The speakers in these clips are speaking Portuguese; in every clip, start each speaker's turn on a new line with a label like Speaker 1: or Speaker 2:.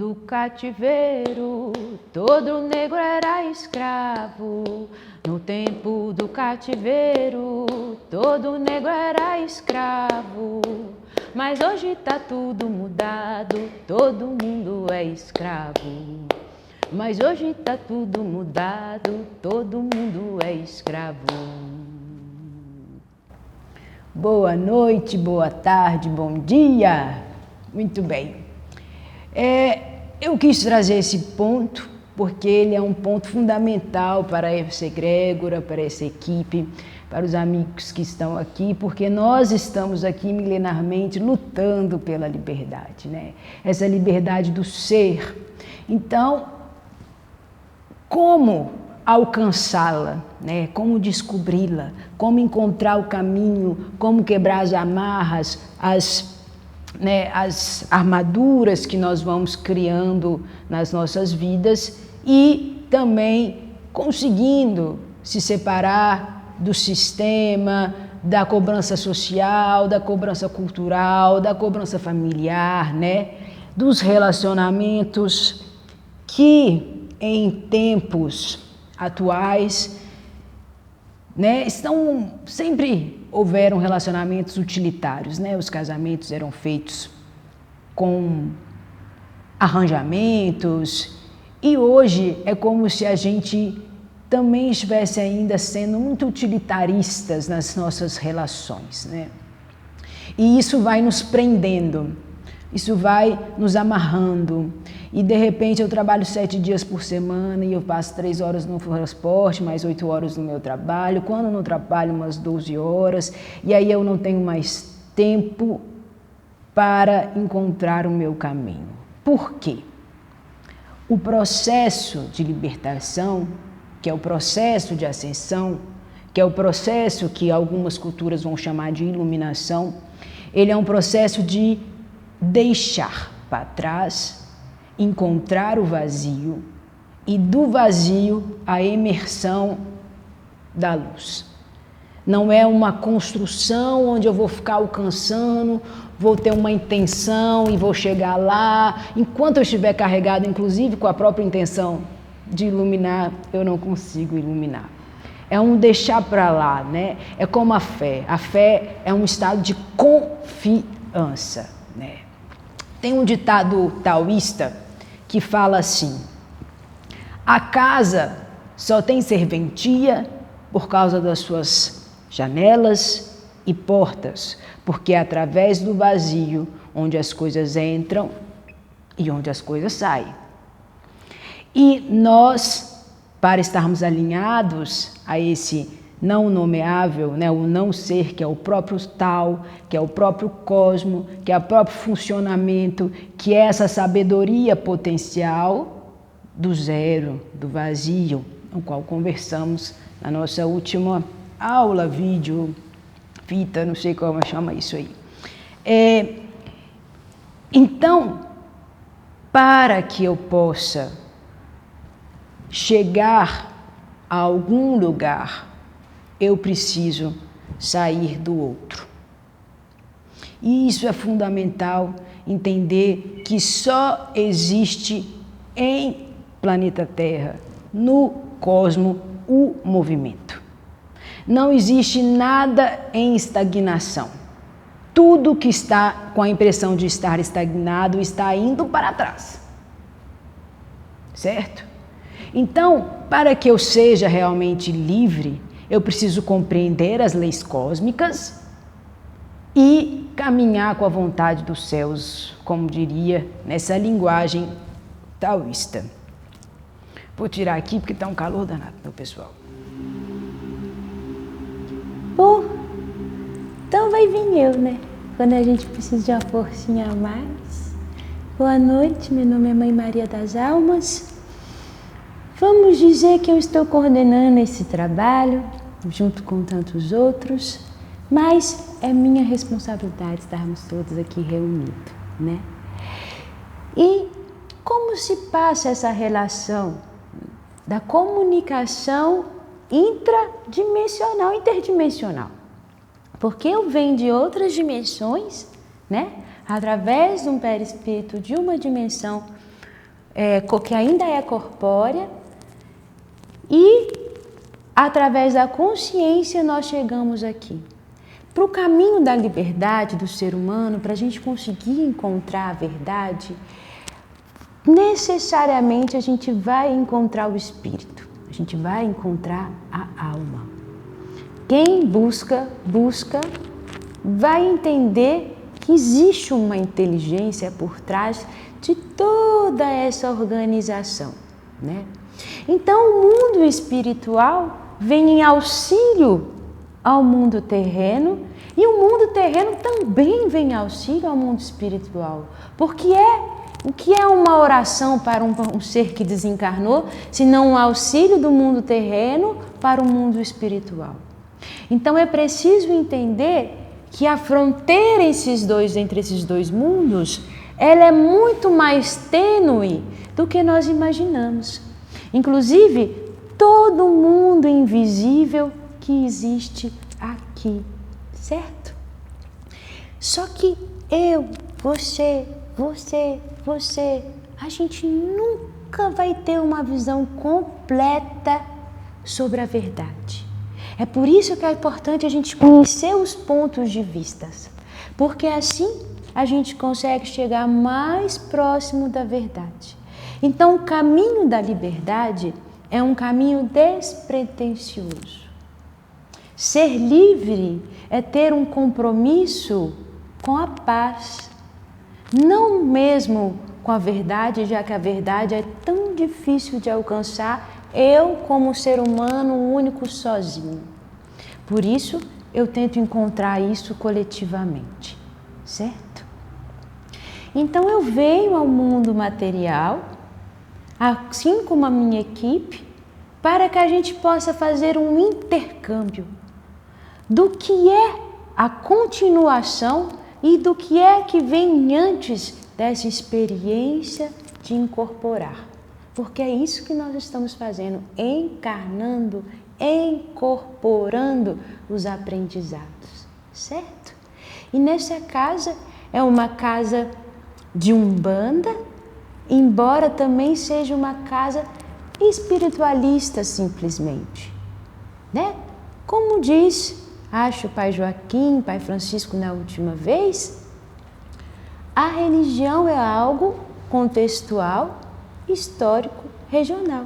Speaker 1: do cativeiro, todo negro era escravo. No tempo do cativeiro, todo negro era escravo. Mas hoje tá tudo mudado, todo mundo é escravo. Mas hoje tá tudo mudado, todo mundo é escravo. Boa noite, boa tarde, bom dia. Muito bem. Eu quis trazer esse ponto porque ele é um ponto fundamental para essa egrégora, para essa equipe, para os amigos que estão aqui, porque nós estamos aqui milenarmente lutando pela liberdade, né? Essa liberdade do ser. Então, como alcançá-la, né? Como descobri-la, como encontrar o caminho, como quebrar as amarras, as armaduras que nós vamos criando nas nossas vidas e também conseguindo se separar do sistema, da cobrança social, da cobrança cultural, da cobrança familiar, né? Dos relacionamentos que em tempos atuais, né, sempre houveram relacionamentos utilitários, né? Os casamentos eram feitos com arranjamentos e hoje é como se a gente também estivesse ainda sendo muito utilitaristas nas nossas relações, né? E isso vai nos prendendo, isso vai nos amarrando. E de repente eu trabalho 7 dias por semana e eu passo 3 horas no transporte, mais 8 horas no meu trabalho, quando não trabalho umas 12 horas, e aí eu não tenho mais tempo para encontrar o meu caminho. Por quê? O processo de libertação, que é o processo de ascensão, que é o processo que algumas culturas vão chamar de iluminação, ele é um processo de deixar para trás, encontrar o vazio e do vazio a emersão da luz. Não é uma construção onde eu vou ficar alcançando, vou ter uma intenção e vou chegar lá. Enquanto eu estiver carregado, inclusive com a própria intenção de iluminar, eu não consigo iluminar. É um deixar para lá, né? É como a fé. A fé é um estado de confiança, né? Tem um ditado taoísta que fala assim: a casa só tem serventia por causa das suas janelas e portas, porque é através do vazio onde as coisas entram e onde as coisas saem. E nós, para estarmos alinhados a esse não nomeável, né, o não ser, que é o próprio tal, que é o próprio cosmo, que é o próprio funcionamento, que é essa sabedoria potencial do zero, do vazio, o qual conversamos na nossa última aula, vídeo, fita, não sei como chama isso aí. Então, para que eu possa chegar a algum lugar, eu preciso sair do outro. E isso é fundamental, entender que só existe em planeta Terra, no cosmo, o movimento. Não existe nada em estagnação. Tudo que está com a impressão de estar estagnado está indo para trás. Certo? Então, para que eu seja realmente livre, eu preciso compreender as leis cósmicas e caminhar com a vontade dos céus, como diria nessa linguagem taoísta. Vou tirar aqui porque está um calor danado, meu pessoal.
Speaker 2: Bom, então vai vir eu, né? Quando a gente precisa de uma forcinha a mais. Boa noite, meu nome é Mãe Maria das Almas. Vamos dizer que eu estou coordenando esse trabalho, junto com tantos outros, mas é minha responsabilidade estarmos todos aqui reunidos, né? E como se passa essa relação da comunicação intradimensional, interdimensional? Porque eu venho de outras dimensões, né? Através de um perispírito de uma dimensão que ainda é corpórea, e através da consciência nós chegamos aqui. Para o caminho da liberdade do ser humano, para a gente conseguir encontrar a verdade, necessariamente a gente vai encontrar o espírito, a gente vai encontrar a alma. Quem busca, vai entender que existe uma inteligência por trás de toda essa organização, né? Então, o mundo espiritual vem em auxílio ao mundo terreno, e o mundo terreno também vem em auxílio ao mundo espiritual. Porque o que é uma oração para um ser que desencarnou, se não um auxílio do mundo terreno para o mundo espiritual? Então é preciso entender que a fronteira entre esses dois mundos, ela é muito mais tênue do que nós imaginamos. Inclusive, todo mundo invisível que existe aqui, certo? Só que eu, você, a gente nunca vai ter uma visão completa sobre a verdade. É por isso que é importante a gente conhecer os pontos de vista, porque assim a gente consegue chegar mais próximo da verdade. Então, o caminho da liberdade é um caminho despretensioso. Ser livre é ter um compromisso com a paz, não mesmo com a verdade, já que a verdade é tão difícil de alcançar, eu como ser humano único sozinho. Por isso, eu tento encontrar isso coletivamente, certo? Então, eu venho ao mundo material, assim como a minha equipe, para que a gente possa fazer um intercâmbio do que é a continuação e do que é que vem antes dessa experiência de incorporar. Porque é isso que nós estamos fazendo, encarnando, incorporando os aprendizados, certo? E nessa casa é uma casa de Umbanda, embora também seja uma casa espiritualista simplesmente, né? Como diz, acho o Pai Joaquim, Pai Francisco na última vez, a religião é algo contextual, histórico, regional.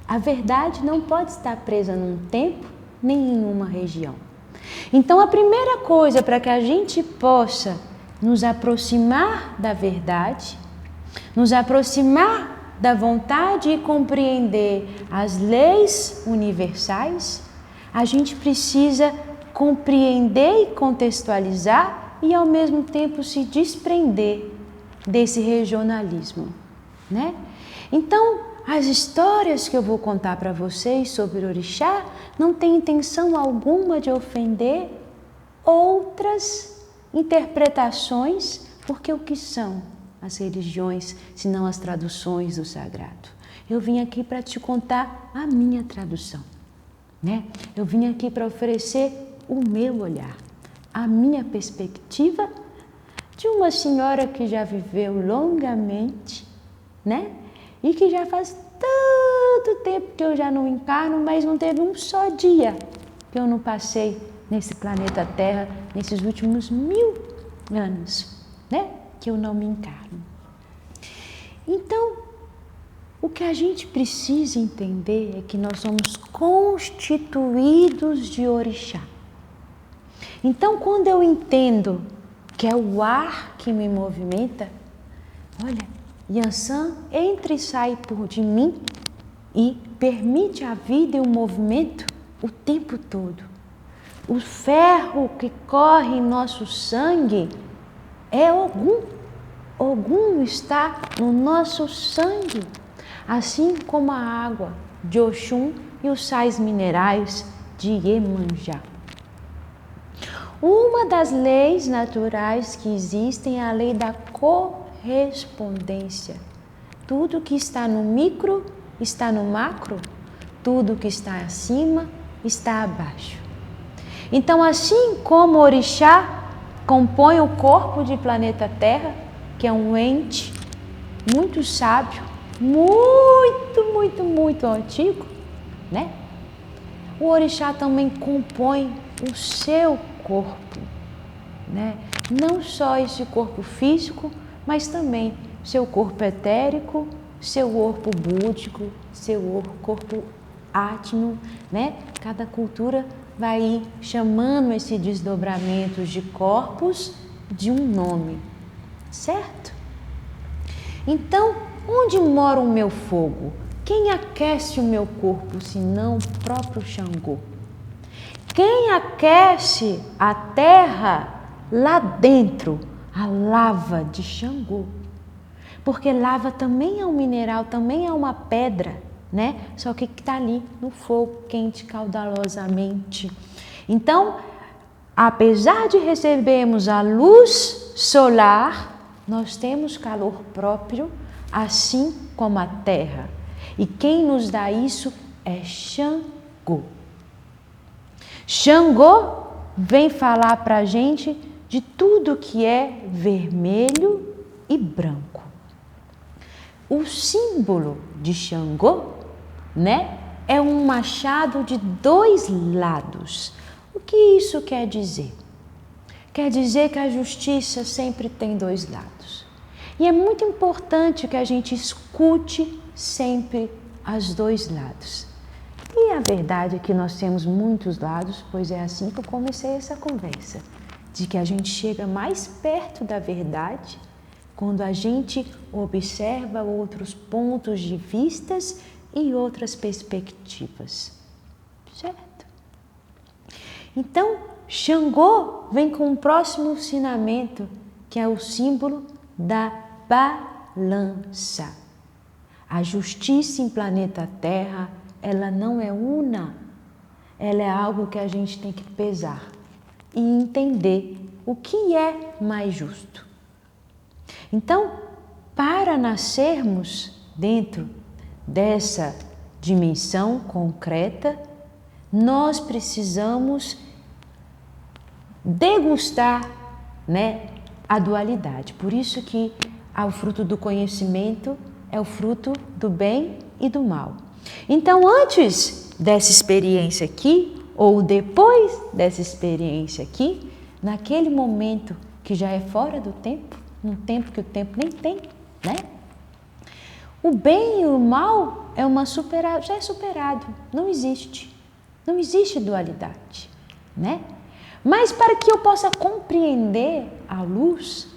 Speaker 2: A verdade não pode estar presa num tempo nem em uma região. Então, a primeira coisa para que a gente possa nos aproximar da verdade, nos aproximar da vontade e compreender as leis universais, a gente precisa compreender e contextualizar e, ao mesmo tempo, se desprender desse regionalismo, né? Então, as histórias que eu vou contar para vocês sobre Orixá não têm intenção alguma de ofender outras interpretações, porque o que são as religiões, se não as traduções do sagrado? Eu vim aqui para te contar a minha tradução, né? Eu vim aqui para oferecer o meu olhar, a minha perspectiva de uma senhora que já viveu longamente, né? E que já faz tanto tempo que eu já não encarno, mas não teve um só dia que eu não passei nesse planeta Terra, nesses últimos 1000 anos, né? Que eu não me encarno. Então, o que a gente precisa entender é que nós somos constituídos de Orixá. Então, quando eu entendo que é o ar que me movimenta, olha, Yansan entra e sai de mim e permite a vida e o movimento o tempo todo. O ferro que corre em nosso sangue é Ogum. Ogum está no nosso sangue, assim como a água de Oxum e os sais minerais de Iemanjá. Uma das leis naturais que existem é a lei da correspondência. Tudo que está no micro está no macro, tudo que está acima está abaixo. Então, assim como o Orixá compõe o corpo de planeta Terra, que é um ente muito sábio, muito antigo, né? O orixá também compõe o seu corpo, né? Não só esse corpo físico, mas também seu corpo etérico, seu corpo búdico, seu corpo átmico, né? Cada cultura vai chamando esses desdobramentos de corpos de um nome, certo? Então, onde mora o meu fogo? Quem aquece o meu corpo, senão o próprio Xangô? Quem aquece a terra lá dentro? A lava de Xangô. Porque lava também é um mineral, também é uma pedra, né? Só que está ali no fogo, quente, caudalosamente. Então, apesar de recebermos a luz solar, nós temos calor próprio, assim como a terra. E quem nos dá isso é Xangô. Xangô vem falar para a gente de tudo que é vermelho e branco. O símbolo de Xangô, né, é um machado de 2 lados. O que isso quer dizer? Quer dizer que a justiça sempre tem 2 lados. E é muito importante que a gente escute sempre os 2 lados. E a verdade é que nós temos muitos lados, pois é assim que eu comecei essa conversa, de que a gente chega mais perto da verdade quando a gente observa outros pontos de vistas e outras perspectivas, certo? Então, Xangô vem com o próximo ensinamento, que é o símbolo da balança. A justiça em planeta Terra, ela não é una, ela é algo que a gente tem que pesar e entender o que é mais justo. Então, para nascermos dentro dessa dimensão concreta, nós precisamos degustar, né, a dualidade. Por isso que o fruto do conhecimento é o fruto do bem e do mal. Então, antes dessa experiência aqui, ou depois dessa experiência aqui, naquele momento que já é fora do tempo, num tempo que o tempo nem tem, né? O bem e o mal já é superado, não existe dualidade, né? Mas para que eu possa compreender a luz,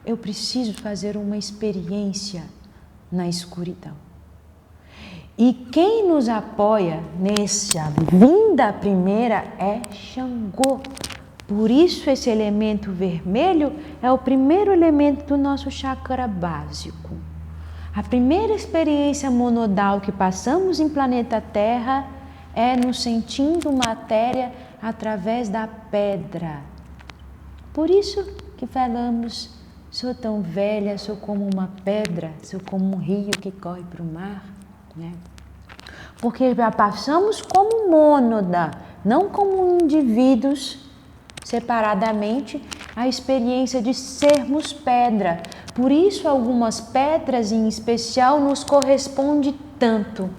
Speaker 2: eu preciso fazer uma experiência na escuridão. E quem nos apoia nessa vinda primeira é Xangô. Por isso esse elemento vermelho é o primeiro elemento do nosso chakra básico. A primeira experiência monodal que passamos em planeta Terra é nos sentindo matéria através da pedra. Por isso que falamos, sou tão velha, sou como uma pedra, sou como um rio que corre para o mar, né? Porque já passamos como mônada, não como indivíduos separadamente, a experiência de sermos pedra. Por isso algumas pedras em especial nos correspondem tanto.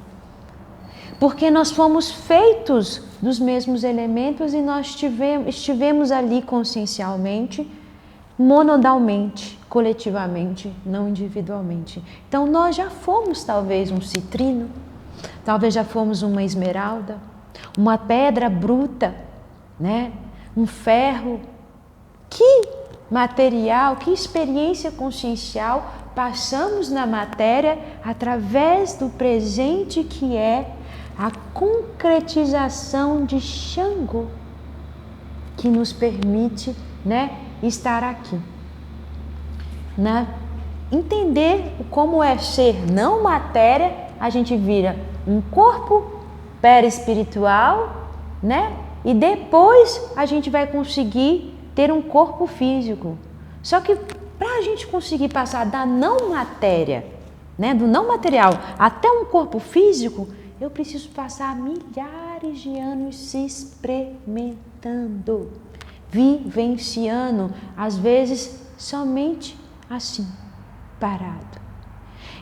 Speaker 2: Porque nós fomos feitos dos mesmos elementos e nós estivemos ali consciencialmente, monodalmente, coletivamente, não individualmente. Então nós já fomos talvez um citrino, talvez já fomos uma esmeralda, uma pedra bruta, né? Um ferro. Que material, que experiência consciencial passamos na matéria através do presente que é a concretização de Xangô, que nos permite, né, estar aqui. Entender como é ser não matéria, a gente vira um corpo perispiritual, né? E depois a gente vai conseguir ter um corpo físico. Só que para a gente conseguir passar da não matéria, né, do não material, até um corpo físico, eu preciso passar milhares de anos se experimentando, vivenciando, às vezes somente assim, parado.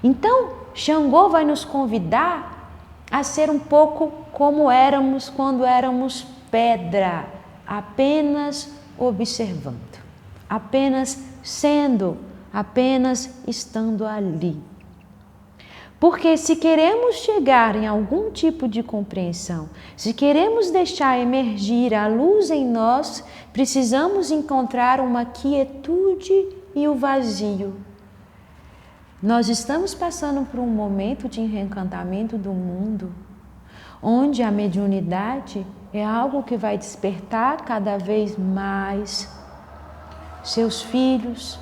Speaker 2: Então, Xangô vai nos convidar a ser um pouco como éramos quando éramos pedra, apenas observando, apenas sendo, apenas estando ali. Porque se queremos chegar em algum tipo de compreensão, se queremos deixar emergir a luz em nós, precisamos encontrar uma quietude e o vazio. Nós estamos passando por um momento de reencantamento do mundo, onde a mediunidade é algo que vai despertar cada vez mais seus filhos,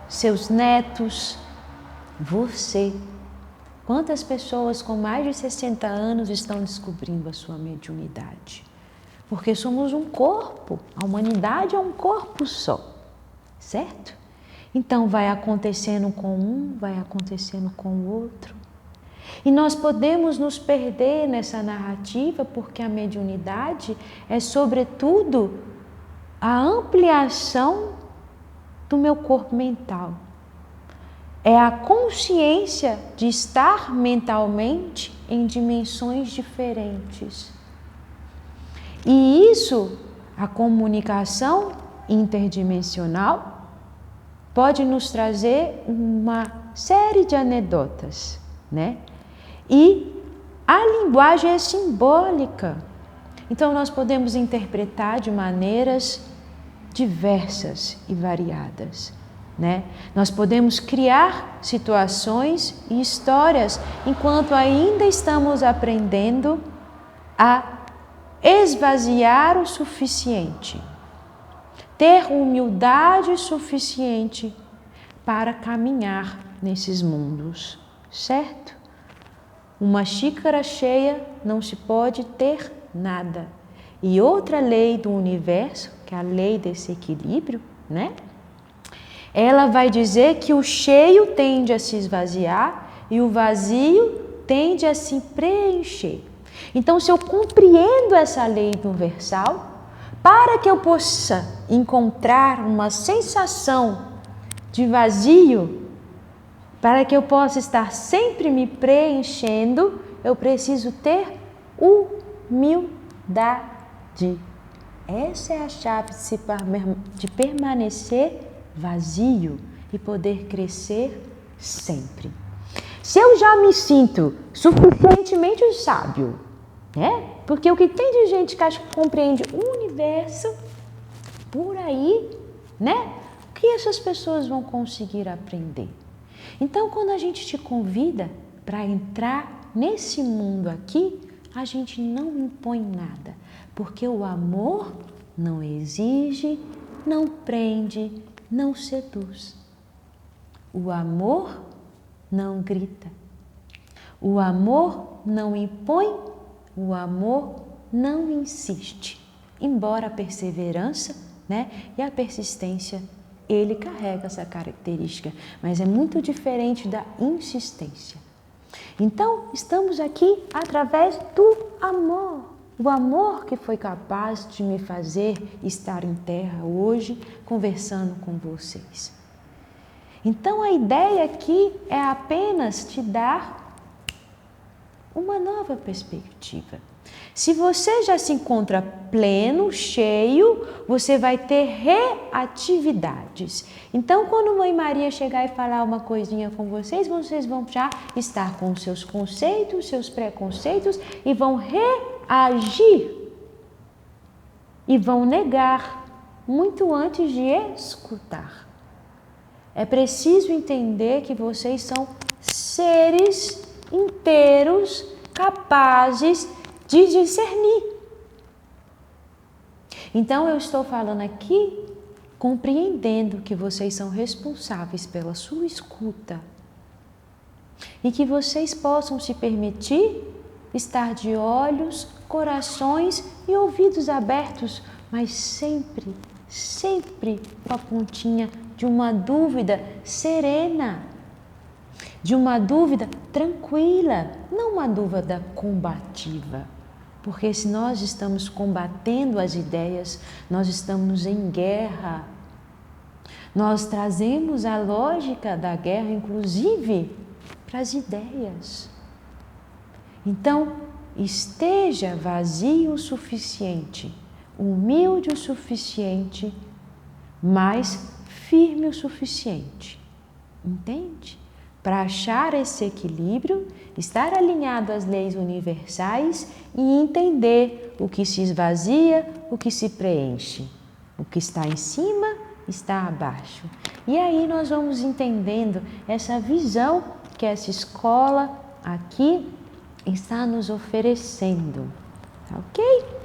Speaker 2: seus netos, você. Quantas pessoas com mais de 60 anos estão descobrindo a sua mediunidade? Porque somos um corpo, a humanidade é um corpo só, certo? Então vai acontecendo com um, vai acontecendo com o outro. E nós podemos nos perder nessa narrativa porque a mediunidade é sobretudo a ampliação do meu corpo mental. É a consciência de estar mentalmente em dimensões diferentes. E isso, a comunicação interdimensional, pode nos trazer uma série de anedotas, né? E a linguagem é simbólica. Então nós podemos interpretar de maneiras diversas e variadas, né? Nós podemos criar situações e histórias enquanto ainda estamos aprendendo a esvaziar o suficiente, ter humildade suficiente para caminhar nesses mundos, certo? Uma xícara cheia não se pode ter nada. E outra lei do universo, que é a lei desse equilíbrio, né? Ela vai dizer que o cheio tende a se esvaziar e o vazio tende a se preencher. Então, se eu compreendo essa lei universal, para que eu possa encontrar uma sensação de vazio, para que eu possa estar sempre me preenchendo, eu preciso ter humildade. Essa é a chave de permanecer vazio e poder crescer sempre. Se eu já me sinto suficientemente sábio, né? Porque o que tem de gente que acha que compreende o universo por aí, né? O que essas pessoas vão conseguir aprender? Então, quando a gente te convida para entrar nesse mundo aqui, a gente não impõe nada, porque o amor não exige, não prende, não seduz. O amor não grita. O amor não impõe, o amor não insiste. Embora a perseverança, né, e a persistência, ele carrega essa característica, mas é muito diferente da insistência. Então, estamos aqui através do amor. O amor que foi capaz de me fazer estar em terra hoje, conversando com vocês. Então, a ideia aqui é apenas te dar uma nova perspectiva. Se você já se encontra pleno, cheio, você vai ter reatividades. Então, quando Mãe Maria chegar e falar uma coisinha com vocês vão já estar com seus conceitos, seus preconceitos e vão reagir. E vão negar muito antes de escutar. É preciso entender que vocês são seres inteiros, capazes de discernir. Então eu estou falando aqui, compreendendo que vocês são responsáveis pela sua escuta e que vocês possam se permitir estar de olhos, corações e ouvidos abertos, mas sempre com a pontinha de uma dúvida serena, de uma dúvida tranquila, não uma dúvida combativa. Porque se nós estamos combatendo as ideias, nós estamos em guerra. Nós trazemos a lógica da guerra, inclusive, para para as ideias. Então, esteja vazio o suficiente, humilde o suficiente, mas firme o suficiente. Entende? Para achar esse equilíbrio, estar alinhado às leis universais e entender o que se esvazia, o que se preenche. O que está em cima está abaixo. E aí nós vamos entendendo essa visão que essa escola aqui está nos oferecendo. Tá ok?